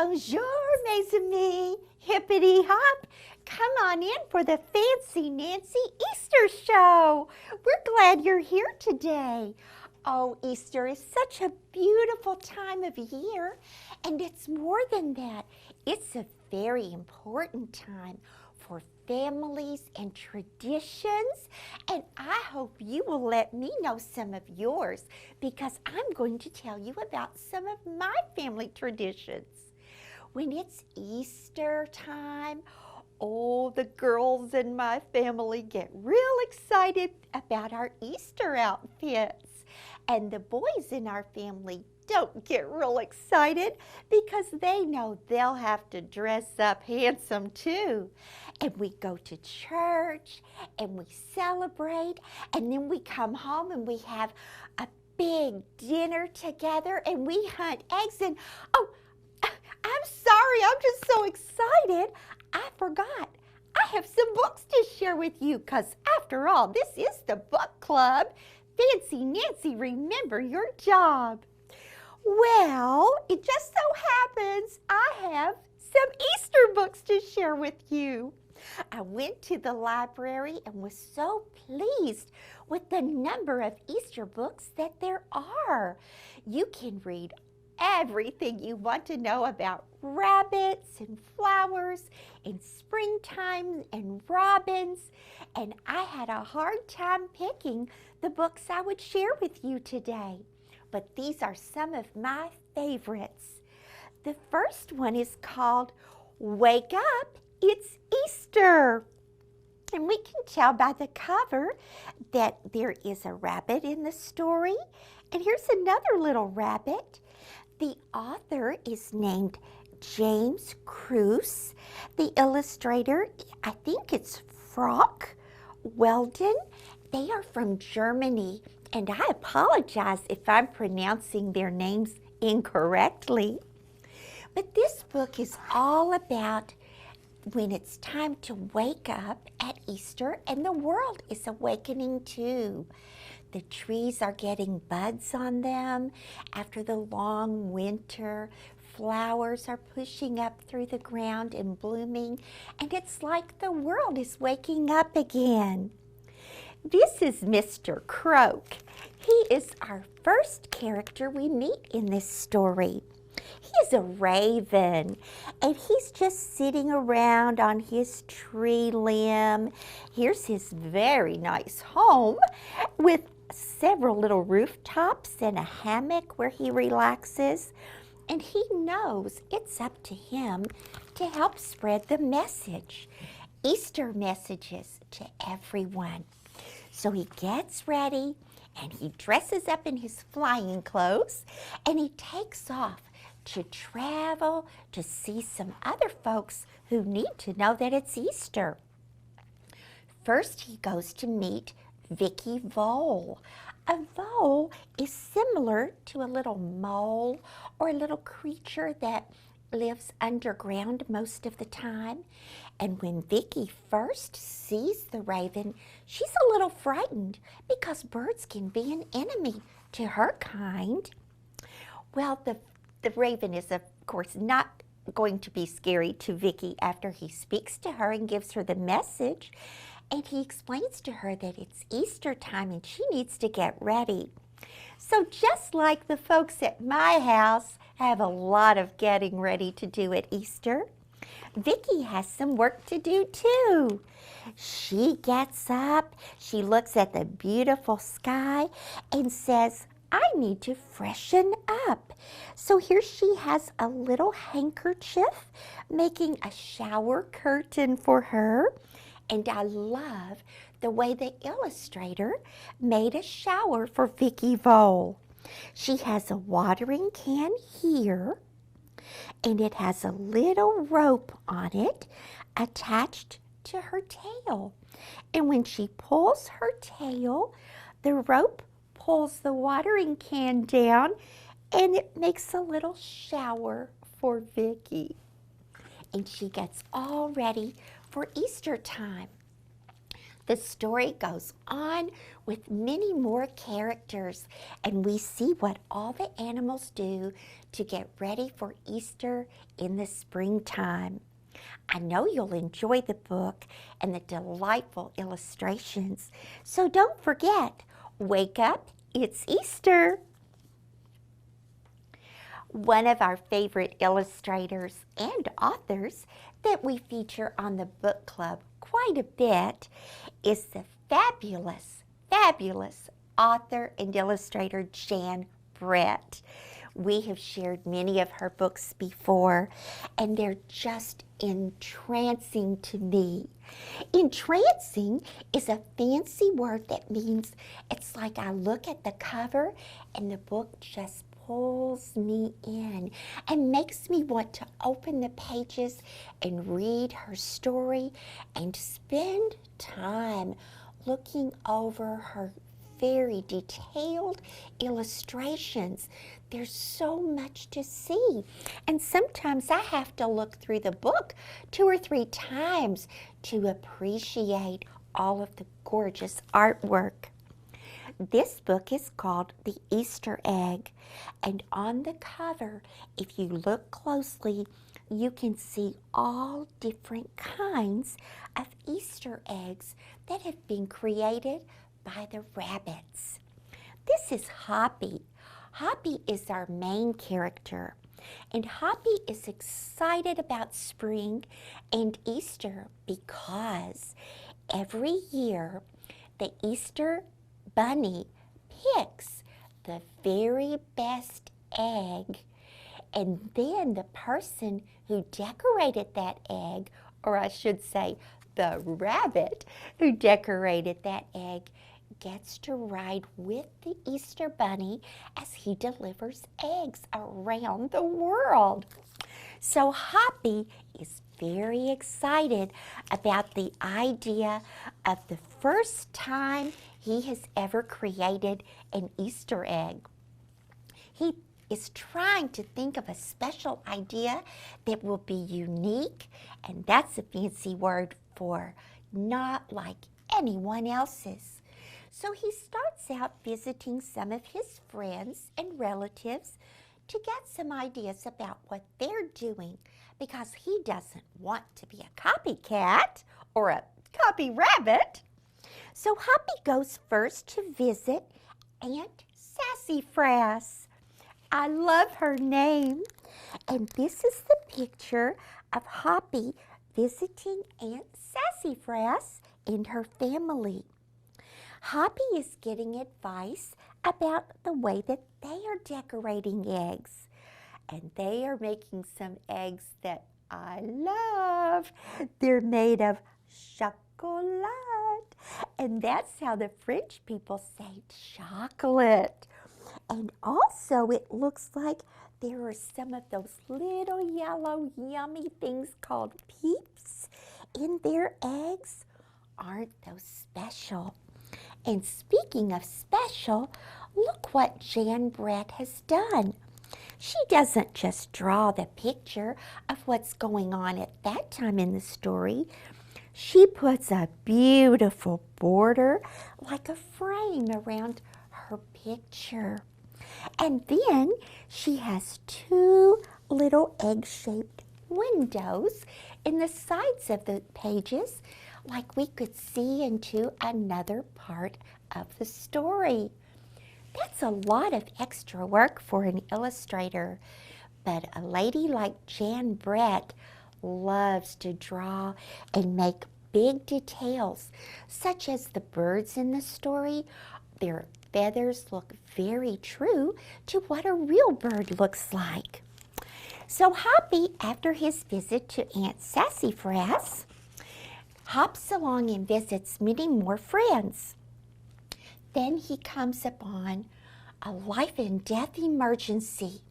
Bonjour, mes amis. Hippity hop. Come on in for the Fancy Nancy Easter show. We're glad you're here today. Oh, Easter is such a beautiful time of year, and it's more than that. It's a very important time for families and traditions, and I hope you will let me know some of yours because I'm going to tell you about some of my family traditions. When it's Easter time, oh, the girls in my family get real excited about our Easter outfits. And the boys in our family don't get real excited because they know they'll have to dress up handsome too. And we go to church and we celebrate, and then we come home and we have a big dinner together and we hunt eggs. And oh, I'm sorry, I'm just so excited. I forgot. I have some books to share with you because after all, this is the book club. Fancy Nancy, remember your job. Well, it just so happens I have some Easter books to share with you. I went to the library and was so pleased with the number of Easter books that there are. You can read everything you want to know about rabbits and flowers and springtime and robins, and I had a hard time picking the books I would share with you today, but these are some of my favorites. The first one is called Wake Up, It's Easter. And we can tell by the cover that there is a rabbit in the story, and here's another little rabbit. The author is named James Crooke. The illustrator, I think it's Crooke Weldon. They are from Germany, and I apologize if I'm pronouncing their names incorrectly. But this book is all about when it's time to wake up at Easter, and the world is awakening too. The trees are getting buds on them after the long winter. Flowers are pushing up through the ground and blooming, and it's like the world is waking up again. This is Mr. Crooke. He is our first character we meet in this story. He's a raven, and he's just sitting around on his tree limb. Here's his very nice home with several little rooftops and a hammock where he relaxes. And he knows it's up to him to help spread the message, Easter messages to everyone. So he gets ready and he dresses up in his flying clothes and he takes off to travel to see some other folks who need to know that it's Easter. First, he goes to meet Vicky Bowl. A vole is similar to a little mole or a little creature that lives underground most of the time. And when Vicky first sees the raven, she's a little frightened because birds can be an enemy to her kind. Well, the raven is, of course, not going to be scary to Vicky after he speaks to her and gives her the message. And he explains to her that it's Easter time and she needs to get ready. So just like the folks at my house have a lot of getting ready to do at Easter, Vicky has some work to do too. She gets up, she looks at the beautiful sky and says, I need to freshen up. So here she has a little handkerchief making a shower curtain for her. And I love the way the illustrator made a shower for Vicky Bowl. She has a watering can here, and it has a little rope on it attached to her tail. And when she pulls her tail, the rope pulls the watering can down, and it makes a little shower for Vicky. And she gets all ready for Easter time. The story goes on with many more characters, and we see what all the animals do to get ready for Easter in the springtime. I know you'll enjoy the book and the delightful illustrations. So don't forget, wake up, it's Easter. One of our favorite illustrators and authors that we feature on the book club quite a bit is the fabulous author and illustrator Jan Brett. We have shared many of her books before, and they're just entrancing to me. Entrancing is a fancy word that means it's like I look at the cover and the book just pulls me in and makes me want to open the pages and read her story and spend time looking over her very detailed illustrations. There's so much to see, and sometimes I have to look through the book 2 or 3 times to appreciate all of the gorgeous artwork. This book is called The Easter Egg, and on the cover, if you look closely, you can see all different kinds of Easter eggs that have been created by the rabbits. This is Hoppy. Hoppy is our main character, and Hoppy is excited about spring and Easter because every year the Easter Bunny picks the very best egg, and then the person who decorated that egg, or I should say the rabbit who decorated that egg, gets to ride with the Easter Bunny as he delivers eggs around the world. So Hoppy is very excited about the idea of the first time he has ever created an Easter egg. He is trying to think of a special idea that will be unique, and that's a fancy word for not like anyone else's. So he starts out visiting some of his friends and relatives to get some ideas about what they're doing, because he doesn't want to be a copycat or a copy rabbit. So Hoppy goes first to visit Aunt Sassafras. I love her name. And this is the picture of Hoppy visiting Aunt Sassafras and her family. Hoppy is getting advice about the way that they are decorating eggs. And they are making some eggs that I love. They're made of chocolat. And that's how the French people say chocolate. And also it looks like there are some of those little yellow yummy things called peeps in their eggs. Aren't those special? And speaking of special, look what Jan Brett has done. She doesn't just draw the picture of what's going on at that time in the story. She puts a beautiful border like a frame around her picture. And then she has 2 little egg-shaped windows in the sides of the pages, like we could see into another part of the story. That's a lot of extra work for an illustrator, but a lady like Jan Brett loves to draw and make big details, such as the birds in the story. Their feathers look very true to what a real bird looks like. So Hoppy, after his visit to Aunt Sassafras, hops along and visits many more friends. Then he comes upon a life and death emergency.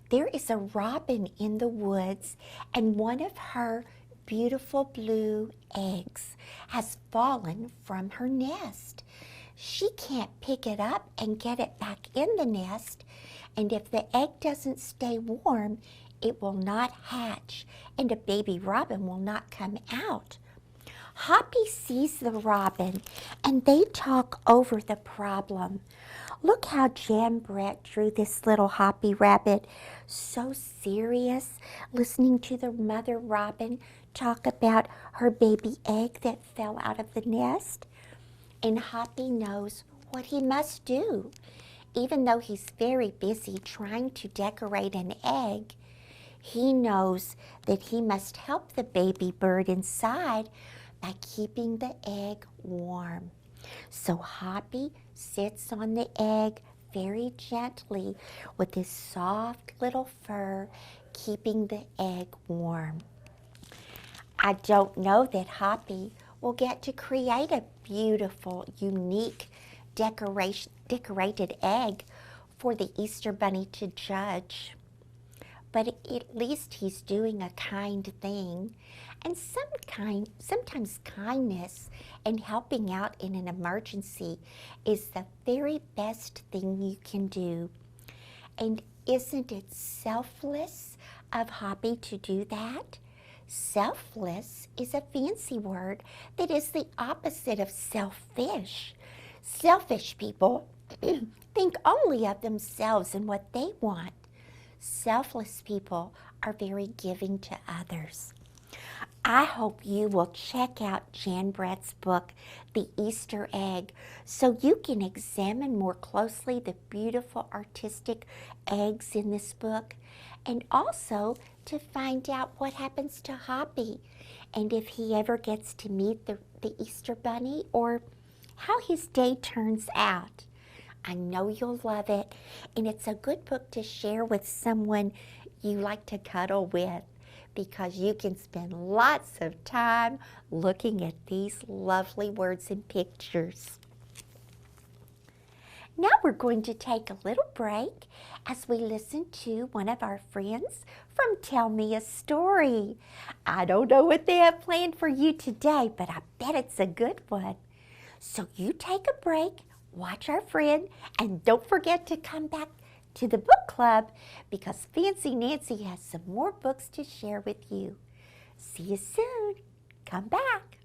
There is a robin in the woods, and one of her beautiful blue eggs has fallen from her nest. She can't pick it up and get it back in the nest, and if the egg doesn't stay warm, it will not hatch, and a baby robin will not come out. Hoppy sees the robin and they talk over the problem. Look how Jan Brett drew this little Hoppy rabbit, so serious, listening to the mother robin talk about her baby egg that fell out of the nest. And Hoppy knows what he must do. Even though he's very busy trying to decorate an egg, he knows that he must help the baby bird inside by keeping the egg warm. So Hoppy sits on the egg very gently with his soft little fur, keeping the egg warm. I don't know that Hoppy will get to create a beautiful, unique decorated egg for the Easter Bunny to judge. But at least he's doing a kind thing, and sometimes kindness and helping out in an emergency is the very best thing you can do. And isn't it selfless of Hoppy to do that? Selfless is a fancy word that is the opposite of selfish. Selfish people think only of themselves and what they want. Selfless people are very giving to others. I hope you will check out Jan Brett's book, The Easter Egg, so you can examine more closely the beautiful artistic eggs in this book, and also to find out what happens to Hoppy and if he ever gets to meet the Easter Bunny or how his day turns out. I know you'll love it, and it's a good book to share with someone you like to cuddle with, because you can spend lots of time looking at these lovely words and pictures. Now we're going to take a little break as we listen to one of our friends from Tell Me a Story. I don't know what they have planned for you today, but I bet it's a good one. So you take a break, watch our friend, and don't forget to come back to the book club because Fancy Nancy has some more books to share with you. See you soon. Come back.